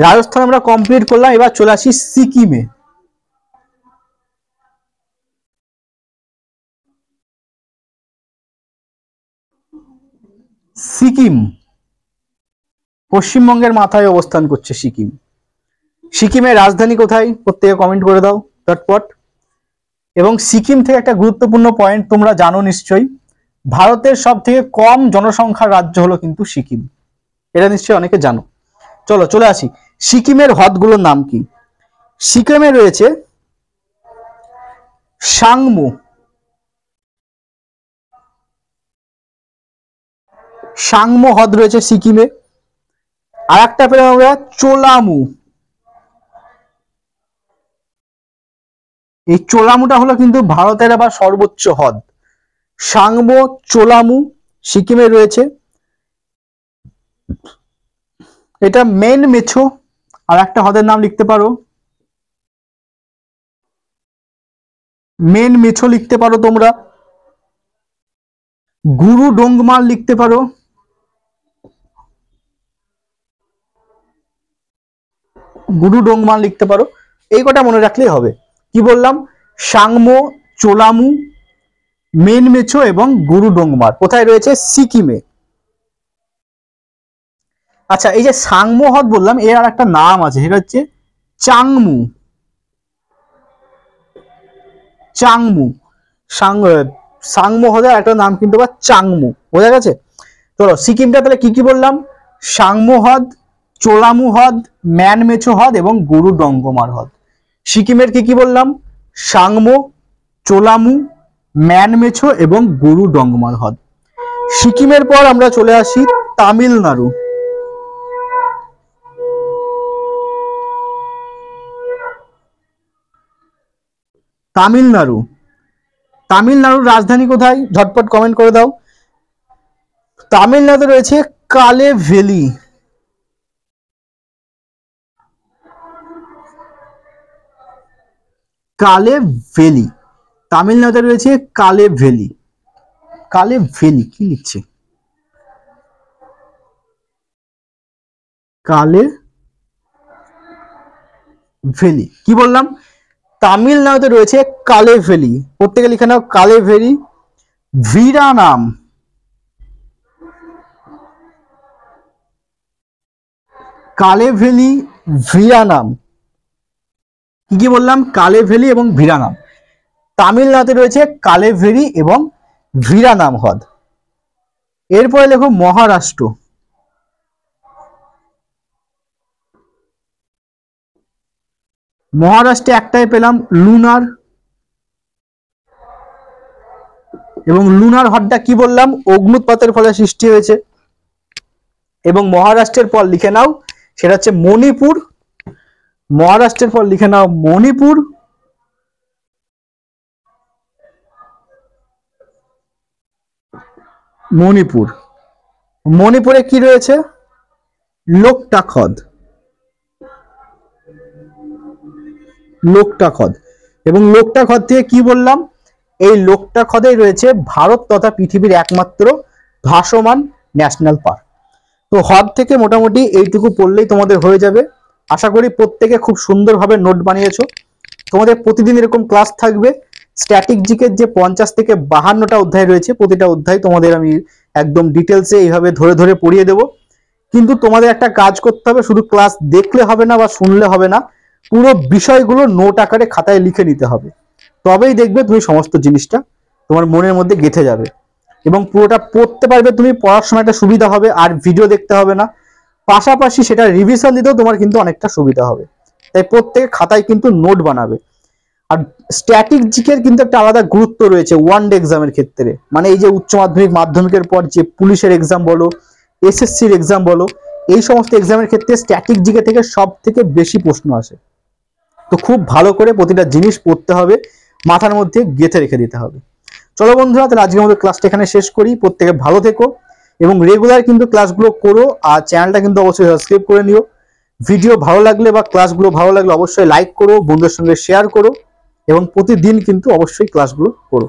রাজস্থান আমরা কমপ্লিট করলাম, এবার চলে আসি সিকিমে। সিকিম, পশ্চিমবঙ্গের মাথায় অবস্থান করছে সিকিম। সিকিমের রাজধানী কোথায় প্রত্যেকে কমেন্ট করে দাও চটপট। এবং সিকিম থেকে একটা গুরুত্বপূর্ণ পয়েন্ট তোমরা জানো নিশ্চয়ই, ভারতের সব থেকে কম জনসংখ্যার রাজ্য হলো কিন্তু সিকিম, এটা নিশ্চয়ই অনেকে জানো। চলো চলে আসি, সিকিমের হ্রদগুলোর নাম কি? সিকিমে রয়েছে সাংমু, সাংমু হ্রদ রয়েছে সিকিমে। আর একটা পেলাম আমরা চোলামু, এই চোলামুটা হলো কিন্তু ভারতের আবার সর্বোচ্চ হ্রদ। সাংমু, চোলামু সিকিমে রয়েছে। এটা মেন মেছো। আর একটা হ্রদের নাম লিখতে পারো মেন মেছো লিখতে পারো তোমরা। গুরু ডোংমার লিখতে পারো। গুরু ডোংমার লিখতে পারো। এই কটা মনে রাখলেই হবে। কি বললাম? সাংমো, চোলামু, মেন মেছো এবং গুরু ডোংমার কোথায় রয়েছে? সিকিমে। আচ্ছা, এই যে সাংমো হ্রদ বললাম, এর আর একটা নাম আছে, সেটা হচ্ছে চাংমু। চাংমু, সাংমো হ্রদের একটা নাম কিন্তু আবার চাংমু, বোঝা গেছে? চলো, সিকিমটা তাহলে কি কি বললাম? সাংমো হ্রদ, চোলামু হ্রদ, ম্যানমেছো হ্রদ এবং গুরু ডঙ্গমার হ্রদ। সিকিমের কি কি বললাম? সাংমো, চোলামু, ম্যানমেছো এবং গুরু ডঙ্গমার হ্রদ। সিকিমের পর আমরা চলে আসি তামিলনাড়ু। তামিলনাড়ু, তামিলনাড়ুর রাজধানী কোথায়? ঝটপট কমেন্ট করে দাও। তামিলনাড়ুতে রয়েছে কালে ভ্যালি। কালে ভ্যালি, তামিলনাড়ুতে রয়েছে কালে ভ্যালি। কালে ভ্যালি কি লিখছে? কালে ভ্যালি কি বললাম? তামিলনাড়ুতে রয়েছে কালে ভ্যালি। প্রত্যেকে লিখে নাও কালে ভ্যালি। ভিরানাম, কালে ভ্যালি, ভিরানাম। কি কি বললাম? কালে ভ্যালি এবং ভিরানাম। তামিলনাড়ুতে রয়েছে কালে ভ্যালি এবং ভিরানাম হ্রদ। এরপরে লেখো মহারাষ্ট্র। মহারাষ্ট্রে একটাই পেলাম, লুনার। এবং লুনার হ্রদটা কি বললাম? অগ্নুৎপাতের ফলে সৃষ্টি হয়েছে। এবং মহারাষ্ট্রের পর লিখে নাও, সেটা হচ্ছে মণিপুর। মহারাষ্ট্রের পর লিখে নাও মণিপুর। মণিপুর, মণিপুরে কি রয়েছে? লোকটাক হ্রদ। লোকটাক হ্রদ। এবং লোকটাক হ্রদ থেকে কি বললাম? এই লোকটাক হ্রদেই রয়েছে ভারত তথা পৃথিবীর একমাত্র ভাসমান ন্যাশনাল পার্ক। তো হ্রদ থেকে মোটামুটি এইটুকু পড়লেই তোমাদের হয়ে যাবে। আশা করি প্রত্যেকে খুব সুন্দরভাবে নোট বানিয়েছো। তোমাদের প্রতিদিন এরকম ক্লাস থাকবে। স্ট্যাটিক জিকের যে 50 থেকে 52টা অধ্যায় রয়েছে, প্রতিটা অধ্যায় তোমাদের আমি একদম ডিটেলসে এইভাবে ধরে ধরে পড়িয়ে দেবো। কিন্তু তোমাদের একটা কাজ করতে হবে, শুধু ক্লাস দেখলে হবে না বা শুনলে হবে না, পুরো বিষয়গুলো নোট আকারে খাতায় লিখে নিতে হবে। তবেই দেখবে তুমি সমস্ত জিনিসটা তোমার মনের মধ্যে গেঁথে যাবে এবং পুরোটা পড়তে পারবে তুমি। পড়ার সময় একটা সুবিধা হবে, আর ভিডিও দেখতে হবে না। পাশাপাশি সেটা রিভিশন দিতেও তোমার কিন্তু অনেকটা সুবিধা হবে। তাই প্রত্যেক খাতায় কিন্তু নোট বানাবে। আর স্ট্যাটিক জিকের কিন্তু একটা আলাদা গুরুত্ব রয়েছে ওয়ান ডে এক্সামের ক্ষেত্রে। মানে এই যে উচ্চ মাধ্যমিক, মাধ্যমিকের পর যে পুলিশের এক্সাম বলো, এসএসসির এক্সাম বলো, এই সমস্ত এক্সামের ক্ষেত্রে স্ট্যাটিক জিকে থেকে সব থেকে বেশি প্রশ্ন আসে। তো খুব ভালো করে প্রতিটা জিনিস পড়তে হবে, মাথার মধ্যে গেঁথে রেখে দিতে হবে। চলো বন্ধুরা, তাহলে আজকে আমাদের ক্লাসটা এখানে শেষ করি। প্রত্যেকে ভালো থেকো এবং রেগুলার কিন্তু ক্লাসগুলো করো। আর চ্যানেলটা কিন্তু অবশ্যই সাবস্ক্রাইব করে নিও। ভিডিও ভালো লাগলে বা ক্লাসগুলো ভালো লাগলে অবশ্যই লাইক করো, বন্ধুদের সঙ্গে শেয়ার করো এবং প্রতিদিন কিন্তু অবশ্যই ক্লাসগুলো করো।